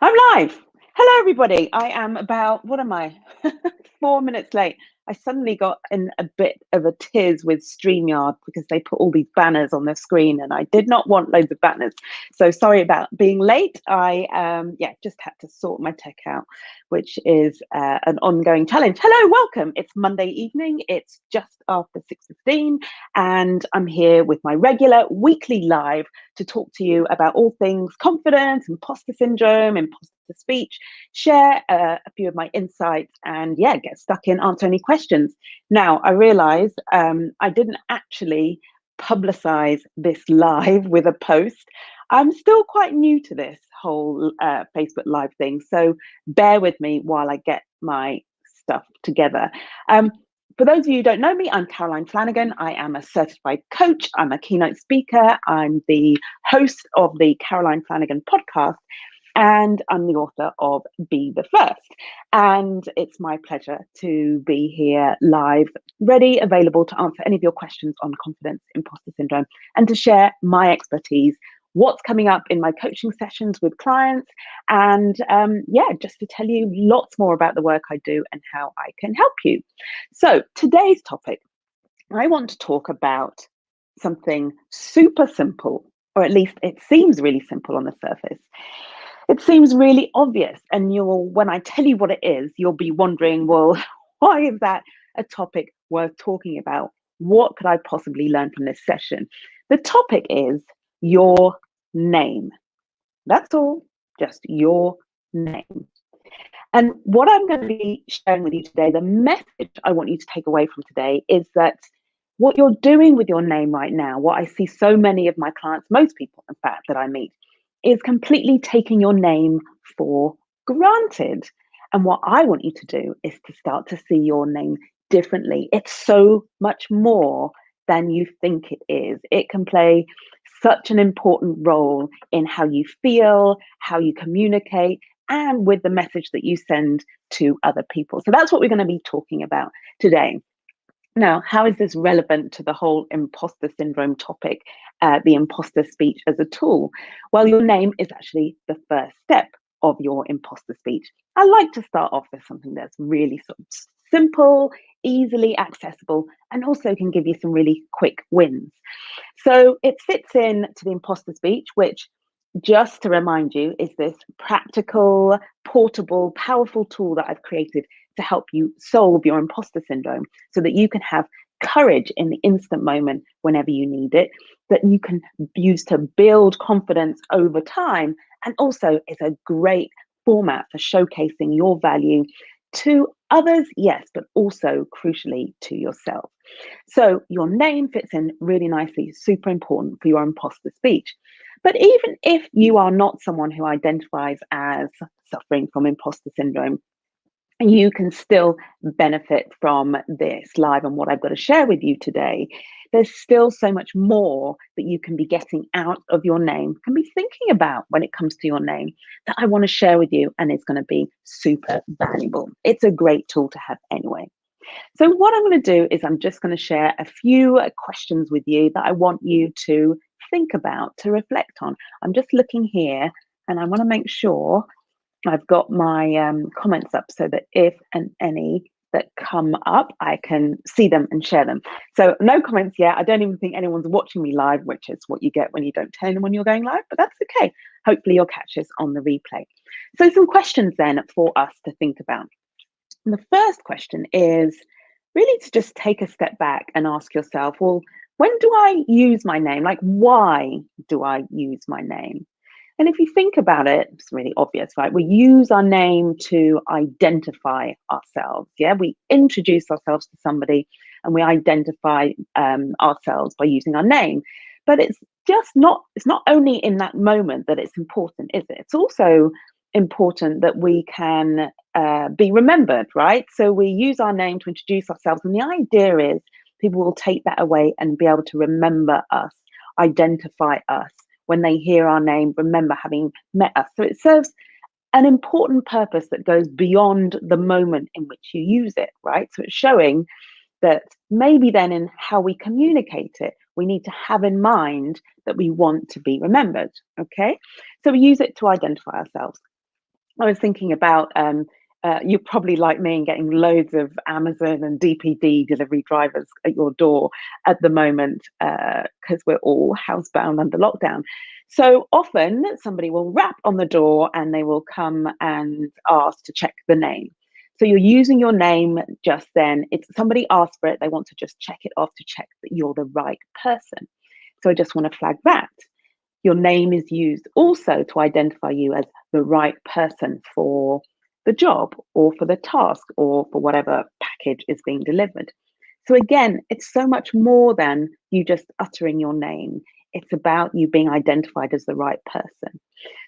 I'm live. Hello, everybody. I am about, what am I? 4 minutes late. I suddenly got in a bit of a tiz with StreamYard because they put all these banners on the screen and I did not want loads of banners. So sorry about being late. I just had to sort my tech out, which is an ongoing challenge. Hello, welcome. It's Monday evening. It's just after 6:15 and I'm here with my regular weekly live to talk to you about all things confidence, imposter syndrome, imposter speech, share a few of my insights, and get stuck in, answer any questions. Now, I realize I didn't actually publicize this live with a post. I'm still quite new to this whole Facebook Live thing, so bear with me while I get my stuff together. For those of you who don't know me, I'm Caroline Flanagan. I am a certified coach. I'm a keynote speaker. I'm the host of the Caroline Flanagan podcast, and I'm the author of Be the First. And it's my pleasure to be here live, ready, available to answer any of your questions on confidence, imposter syndrome, and to share my expertise, what's coming up in my coaching sessions with clients, and just to tell you lots more about the work I do and how I can help you. So today's topic, I want to talk about something super simple, or at least it seems really simple on the surface. It seems really obvious, and when I tell you what it is, you'll be wondering, well, why is that a topic worth talking about? What could I possibly learn from this session? The topic is your name. That's all, just your name. And what I'm going to be sharing with you today, the message I want you to take away from today is that what you're doing with your name right now, what I see so many of my clients, most people, in fact, that I meet, is completely taking your name for granted. And what I want you to do is to start to see your name differently. It's so much more than you think it is. It can play such an important role in how you feel, how you communicate, and with the message that you send to other people. So that's what we're going to be talking about today. Now, how is this relevant to the whole imposter syndrome topic, the imposter speech as a tool? Well, your name is actually the first step of your imposter speech. I like to start off with something that's really sort of simple, easily accessible, and also can give you some really quick wins. So it fits in to the imposter speech, which, just to remind you, is this practical, portable, powerful tool that I've created to help you solve your imposter syndrome so that you can have courage in the instant moment whenever you need it, that you can use to build confidence over time, and also is a great format for showcasing your value to others, yes, but also crucially to yourself. So your name fits in really nicely, super important for your imposter speech. But even if you are not someone who identifies as suffering from imposter syndrome, you can still benefit from this live and what I've got to share with you today. There's still so much more that you can be getting out of your name, can be thinking about when it comes to your name, that I want to share with you, and it's going to be super valuable. It's a great tool to have anyway. So what I'm going to do is I'm just going to share a few questions with you that I want you to think about, to reflect on. I'm just looking here and I want to make sure I've got my comments up so that if and any that come up, I can see them and share them. So no comments yet. I don't even think anyone's watching me live, which is what you get when you don't tell anyone you're going live, but that's okay. Hopefully you'll catch us on the replay. So some questions then for us to think about. And the first question is really to just take a step back and ask yourself, well, when do I use my name? Like, why do I use my name? And if you think about it, it's really obvious, right? We use our name to identify ourselves. Yeah, we introduce ourselves to somebody and we identify ourselves by using our name. But it's not only in that moment that it's important, is it? It's also important that we can be remembered, right? So we use our name to introduce ourselves. And the idea is people will take that away and be able to remember us, identify us. When they hear our name, remember having met us. So it serves an important purpose that goes beyond the moment in which you use it, right? So it's showing that maybe then in how we communicate it, we need to have in mind that we want to be remembered, okay? So we use it to identify ourselves. I was thinking about you're probably like me and getting loads of Amazon and DPD delivery drivers at your door at the moment because we're all housebound under lockdown. So often somebody will rap on the door and they will come and ask to check the name. So you're using your name just then. It's somebody asked for it, they want to just check it off to check that you're the right person. So I just want to flag that. Your name is used also to identify you as the right person for the job or for the task or for whatever package is being delivered. So, again, it's so much more than you just uttering your name. It's about you being identified as the right person.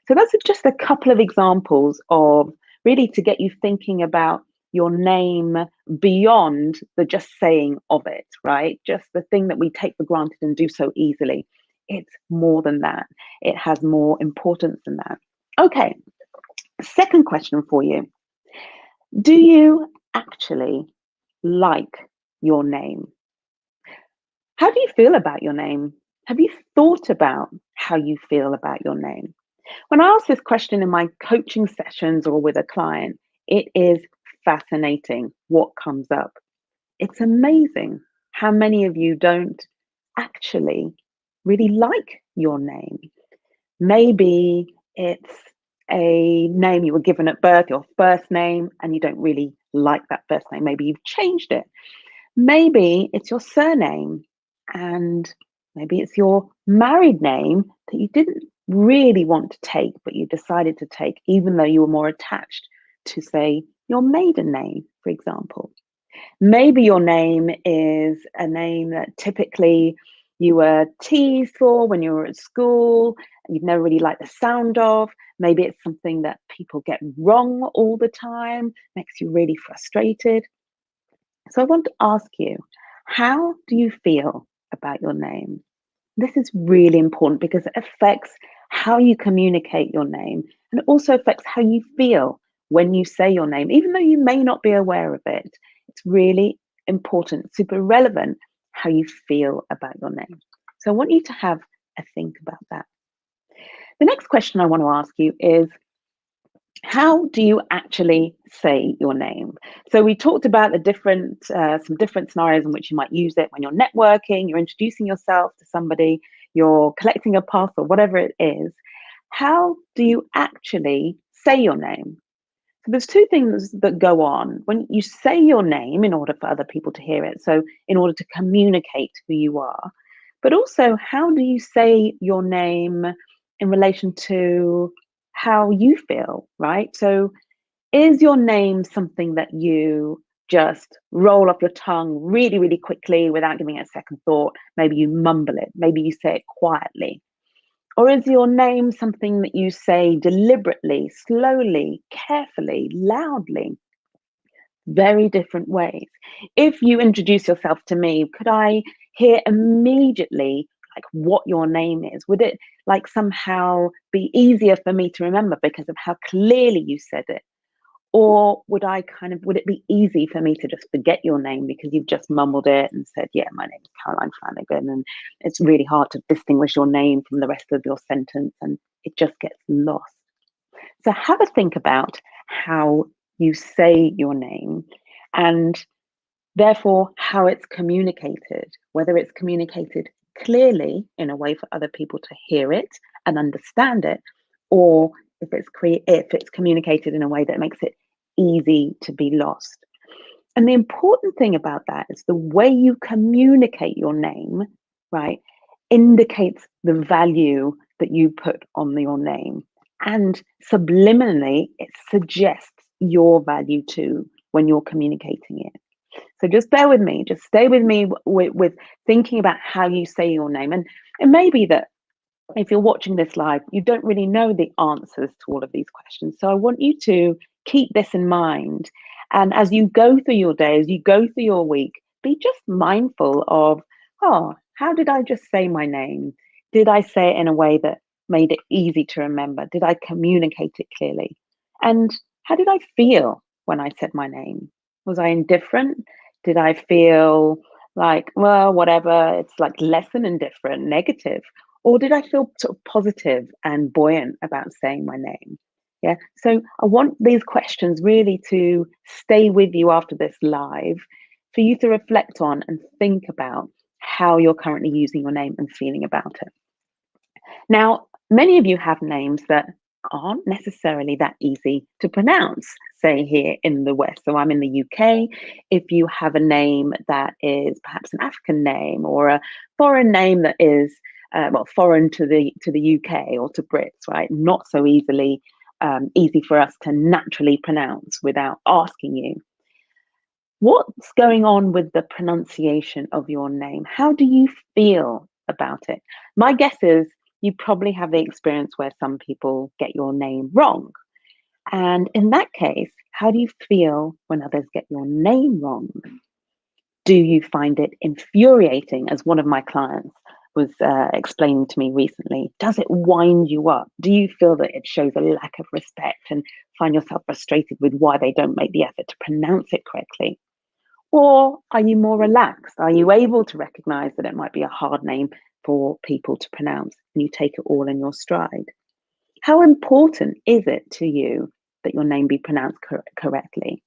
So, that's just a couple of examples of really to get you thinking about your name beyond the just saying of it, right? Just the thing that we take for granted and do so easily. It's more than that. It has more importance than that. Okay, second question for you. Do you actually like your name? How do you feel about your name? Have you thought about how you feel about your name? When I ask this question in my coaching sessions or with a client, it is fascinating what comes up. It's amazing how many of you don't actually really like your name. Maybe it's a name you were given at birth, your first name, and you don't really like that first name. Maybe you've changed it. Maybe it's your surname, and maybe it's your married name that you didn't really want to take, but you decided to take, even though you were more attached to, say, your maiden name, for example. Maybe your name is a name that typically you were teased for when you were at school, and you've never really liked the sound of. Maybe it's something that people get wrong all the time, makes you really frustrated. So I want to ask you, how do you feel about your name? This is really important because it affects how you communicate your name and it also affects how you feel when you say your name, even though you may not be aware of it. It's really important, super relevant how you feel about your name. So I want you to have a think about that. The next question I want to ask you is, how do you actually say your name? So we talked about the different, some different scenarios in which you might use it when you're networking, you're introducing yourself to somebody, you're collecting a parcel, whatever it is. How do you actually say your name? So there's two things that go on when you say your name in order for other people to hear it. So in order to communicate who you are, but also how do you say your name in relation to how you feel, right? So is your name something that you just roll off your tongue really, really quickly without giving it a second thought? Maybe you mumble it, maybe you say it quietly. Or is your name something that you say deliberately, slowly, carefully, loudly? Very different ways. If you introduce yourself to me, could I hear immediately like what your name is? Would it like somehow be easier for me to remember because of how clearly you said it? Or would it be easy for me to just forget your name because you've just mumbled it and said, yeah, my name is Caroline Flanagan, and it's really hard to distinguish your name from the rest of your sentence and it just gets lost. So have a think about how you say your name and therefore how it's communicated, whether it's communicated clearly in a way for other people to hear it and understand it, or if it's communicated in a way that makes it easy to be lost. And the important thing about that is the way you communicate your name, right, indicates the value that you put on your name. And subliminally, it suggests your value too when you're communicating it. So just bear with me, just stay with me with thinking about how you say your name. And it may be that if you're watching this live, you don't really know the answers to all of these questions. So I want you to keep this in mind. And as you go through your day, as you go through your week, be just mindful of, oh, how did I just say my name? Did I say it in a way that made it easy to remember? Did I communicate it clearly? And how did I feel when I said my name? Was I indifferent? Did I feel like, well, whatever, it's like less than indifferent, negative? Or did I feel sort of positive and buoyant about saying my name? Yeah. So I want these questions really to stay with you after this live, for you to reflect on and think about how you're currently using your name and feeling about it. Now, many of you have names that aren't necessarily that easy to pronounce, say here in the West. So I'm in the UK. If you have a name that is perhaps an African name or a foreign name that is foreign to the UK or to Brits, right? Not so easy for us to naturally pronounce without asking you. What's going on with the pronunciation of your name? How do you feel about it? My guess is you probably have the experience where some people get your name wrong. And in that case, how do you feel when others get your name wrong? Do you find it infuriating, as one of my clients was explaining to me recently? Does it wind you up? Do you feel that it shows a lack of respect and find yourself frustrated with why they don't make the effort to pronounce it correctly? Or are you more relaxed? Are you able to recognize that it might be a hard name for people to pronounce and you take it all in your stride? How important is it to you that your name be pronounced correctly?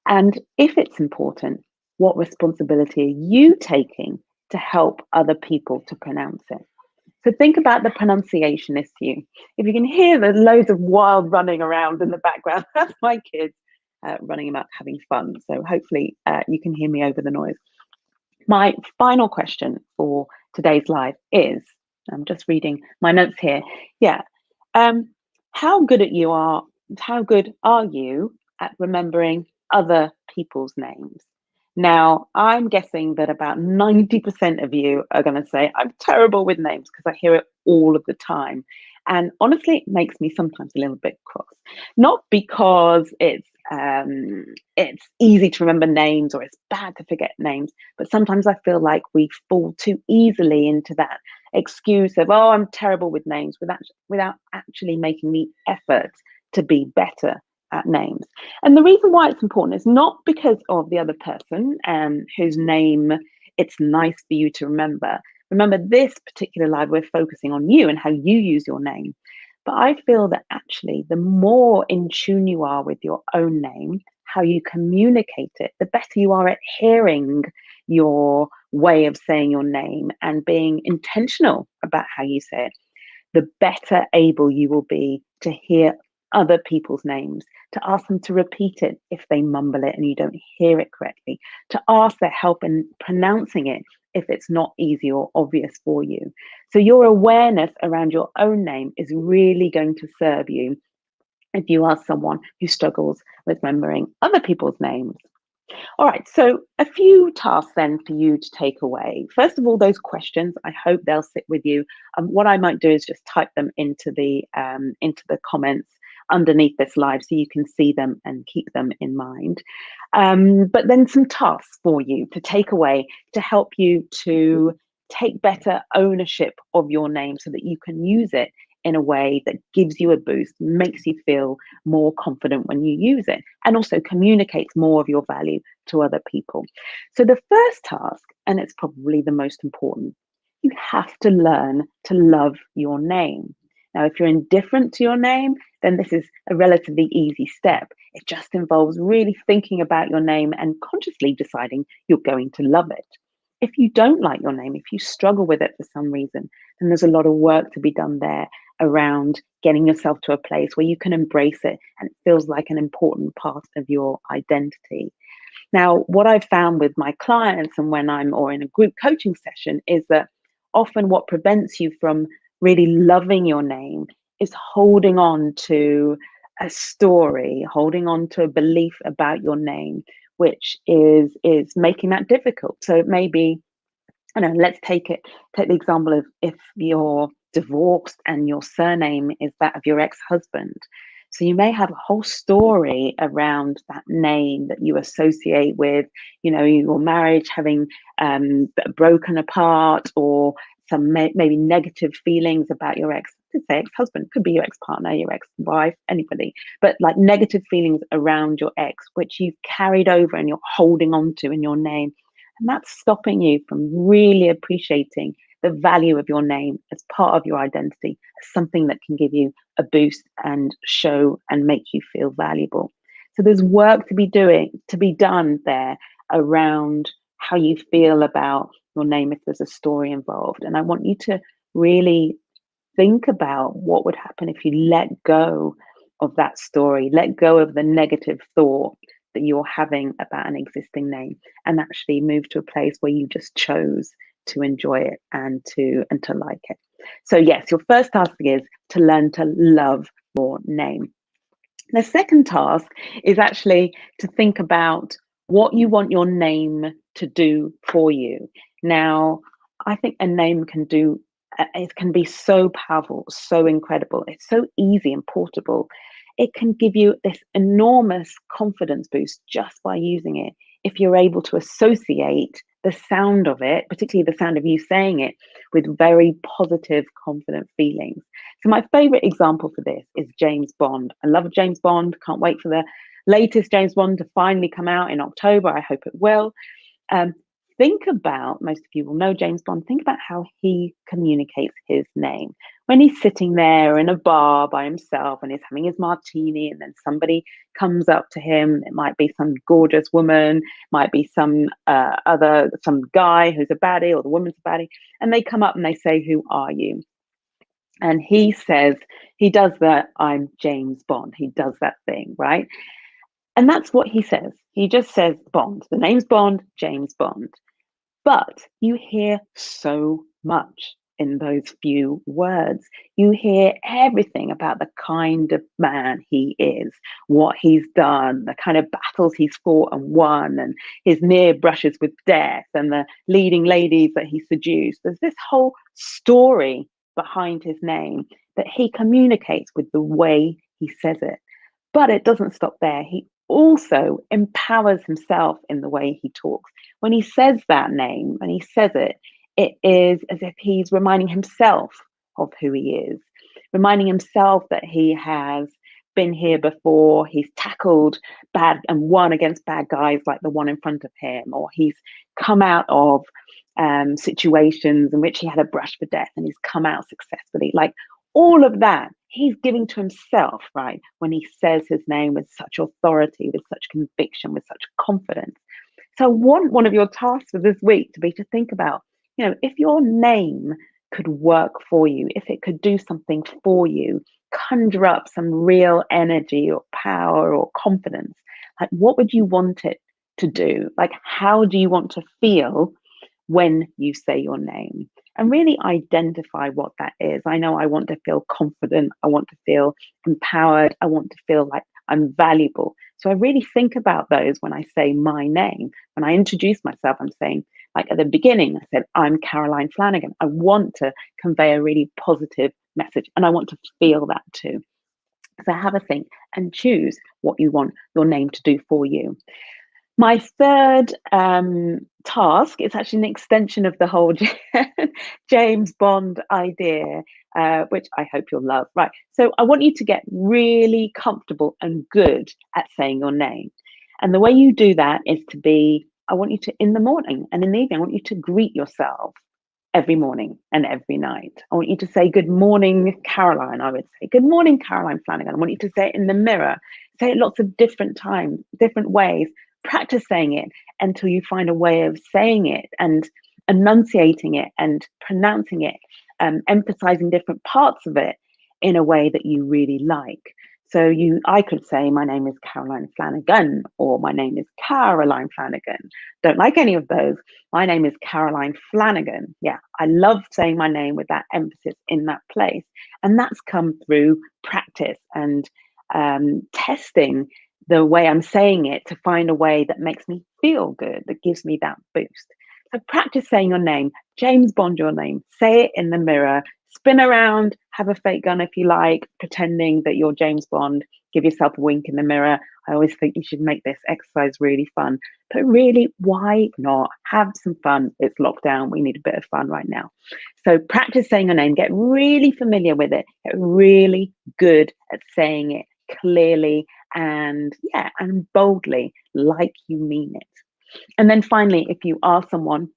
And if it's important, what responsibility are you taking to help other people to pronounce it? So think about the pronunciation issue. If you can hear the loads of wild running around in the background, that's my kids running about having fun. So hopefully you can hear me over the noise. My final question for today's live is, I'm just reading my notes here. Yeah. How good how good are you at remembering other people's names? Now, I'm guessing that about 90% of you are going to say, I'm terrible with names, because I hear it all of the time. And honestly, it makes me sometimes a little bit cross. Not because it's easy to remember names or it's bad to forget names, but sometimes I feel like we fall too easily into that excuse of, oh, I'm terrible with names, without actually making the effort to be better at names. And the reason why it's important is not because of the other person whose name it's nice for you to remember. Remember, this particular live, we're focusing on you and how you use your name. But I feel that actually, the more in tune you are with your own name, how you communicate it, the better you are at hearing your way of saying your name and being intentional about how you say it, the better able you will be to hear other people's names, to ask them to repeat it if they mumble it and you don't hear it correctly, to ask their help in pronouncing it if it's not easy or obvious for you. So your awareness around your own name is really going to serve you if you are someone who struggles with remembering other people's names. All right, so a few tasks then for you to take away. First of all, those questions, I hope they'll sit with you. What I might do is just type them into the comments underneath this live so you can see them and keep them in mind. But then some tasks for you to take away to help you to take better ownership of your name so that you can use it in a way that gives you a boost, makes you feel more confident when you use it, and also communicates more of your value to other people. So the first task, and it's probably the most important, you have to learn to love your name. Now, if you're indifferent to your name, then this is a relatively easy step. It just involves really thinking about your name and consciously deciding you're going to love it. If you don't like your name, if you struggle with it for some reason, then there's a lot of work to be done there around getting yourself to a place where you can embrace it and it feels like an important part of your identity. Now, what I've found with my clients and when I'm or in a group coaching session is that often what prevents you from really loving your name is holding on to a story, holding on to a belief about your name, which is making that difficult. So it may be, I don't know, let's take the example of if you're divorced and your surname is that of your ex-husband. So you may have a whole story around that name that you associate with, your marriage having broken apart, or some maybe negative feelings about your ex-husband, could be your ex-partner, your ex-wife, anybody, but like negative feelings around your ex, which you've carried over and you're holding on to in your name. And that's stopping you from really appreciating the value of your name as part of your identity, as something that can give you a boost and show and make you feel valuable. So there's work to be done there around how you feel about your name if there's a story involved. And I want you to really think about what would happen if you let go of that story, let go of the negative thought that you're having about an existing name, and actually move to a place where you just chose to enjoy it and to like it. So yes, your first task is to learn to love your name. The second task is actually to think about what you want your name to do for you. Now, I think a name can do, it can be so powerful, so incredible. It's so easy and portable. It can give you this enormous confidence boost just by using it. If you're able to associate the sound of it, particularly the sound of you saying it, with very positive, confident feelings. So my favorite example for this is James Bond. I love James Bond. Can't wait for the latest James Bond to finally come out in October. I hope it will. Um, think about, most of you will know James Bond, think about how he communicates his name. When he's sitting there in a bar by himself and he's having his martini, and then somebody comes up to him, it might be some gorgeous woman, might be some guy who's a baddie, or the woman's a baddie, and they come up and they say, "Who are you?" And he says, he does that, "I'm James Bond." He does that thing, right? And that's what he says. He just says Bond. The name's Bond, James Bond. But you hear so much in those few words. You hear everything about the kind of man he is, what he's done, the kind of battles he's fought and won, and his near brushes with death, and the leading ladies that he seduced. There's this whole story behind his name that he communicates with the way he says it. But it doesn't stop there. He also empowers himself in the way he talks. When he says that name, when he says it, it is as if he's reminding himself of who he is, reminding himself that he has been here before, he's tackled bad and won against bad guys like the one in front of him, or he's come out of situations in which he had a brush for death and he's come out successfully. Like all of that, he's giving to himself, right? When he says his name with such authority, with such conviction, with such confidence. So I want one of your tasks for this week to be to think about, if your name could work for you, if it could do something for you, conjure up some real energy or power or confidence, like what would you want it to do? Like, how do you want to feel when you say your name? And really identify what that is. I know I want to feel confident. I want to feel empowered. I want to feel like I'm valuable. So I really think about those when I say my name. When I introduce myself, I'm saying, like at the beginning, I said, "I'm Caroline Flanagan." I want to convey a really positive message, and I want to feel that too. So have a think and choose what you want your name to do for you. My third task is actually an extension of the whole James Bond idea, which I hope you'll love. Right. So I want you to get really comfortable and good at saying your name. And the way you do that is I want you to, in the morning and in the evening, I want you to greet yourself every morning and every night. I want you to say, "Good morning, Caroline." I would say, "Good morning, Caroline Flanagan." I want you to say it in the mirror. Say it lots of different times, different ways. Practice saying it until you find a way of saying it and enunciating it and pronouncing it, emphasizing different parts of it in a way that you really like. So I could say, "My name is Caroline Flanagan," or "My name is Caroline Flanagan." Don't like any of those. "My name is Caroline Flanagan." Yeah, I love saying my name with that emphasis in that place. And that's come through practice and testing the way I'm saying it to find a way that makes me feel good, that gives me that boost. So practice saying your name, James Bond your name, say it in the mirror, spin around, have a fake gun if you like, pretending that you're James Bond, give yourself a wink in the mirror. I always think you should make this exercise really fun, but really, why not? Have some fun. It's lockdown. We need a bit of fun right now. So practice saying your name, get really familiar with it, get really good at saying it clearly and boldly, like you mean it. And then finally, if you are someone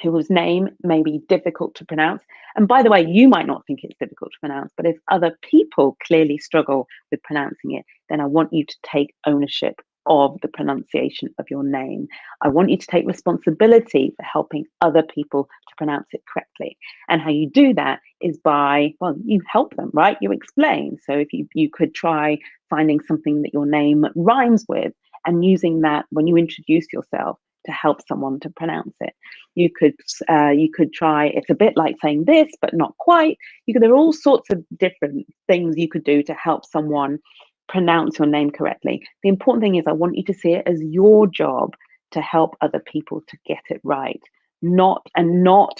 whose name may be difficult to pronounce. And by the way, you might not think it's difficult to pronounce, but if other people clearly struggle with pronouncing it, then I want you to take ownership of the pronunciation of your name. I want you to take responsibility for helping other people to pronounce it correctly. And how you do that is by, well, you help them, right? You explain. So if you could try finding something that your name rhymes with and using that when you introduce yourself to help someone to pronounce it. You could try, it's a bit like saying this, but not quite. There are all sorts of different things you could do to help someone pronounce your name correctly. The important thing is I want you to see it as your job to help other people to get it right, not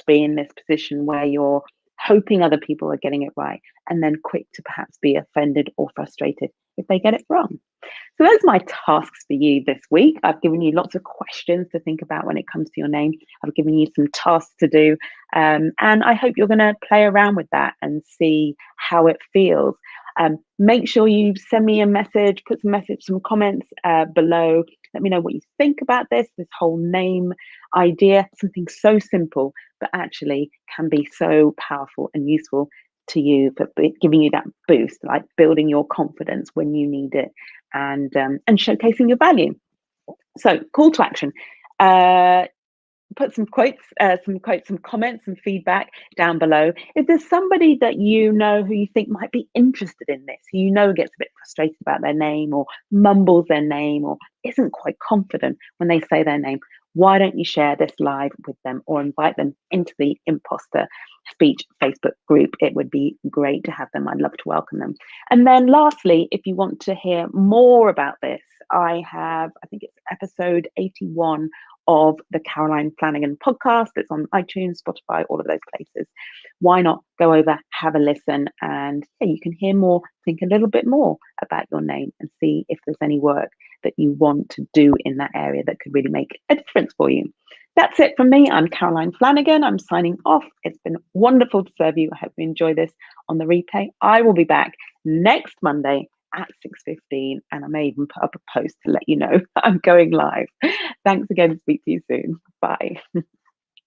be in this position where you're hoping other people are getting it right and then quick to perhaps be offended or frustrated if they get it wrong. So those are my tasks for you this week. I've given you lots of questions to think about when it comes to your name. I've given you some tasks to do. And I hope you're going to play around with that and see how it feels. Make sure you send me a message, put some comments below. Let me know what you think about this whole name idea. Something so simple, but actually can be so powerful and useful to you, but giving you that boost, like building your confidence when you need it, and showcasing your value. So, call to action. Put some quotes, some comments, some feedback down below. If there's somebody that you know who you think might be interested in this, who you know gets a bit frustrated about their name or mumbles their name or isn't quite confident when they say their name, why don't you share this live with them or invite them into the Imposter Speech Facebook group? It would be great to have them. I'd love to welcome them. And then lastly, if you want to hear more about this, I think it's episode 81 of the Caroline Flanagan podcast. It's on iTunes, Spotify, all of those places. Why not go over, have a listen, and you can hear more, think a little bit more about your name and see if there's any work that you want to do in that area that could really make a difference for you. That's it from me. I'm Caroline Flanagan. I'm signing off. It's been wonderful to serve you. I hope you enjoy this on the replay. I will be back next Monday at 6:15, and I may even put up a post to let you know I'm going live. Thanks again. Speak to you soon. Bye.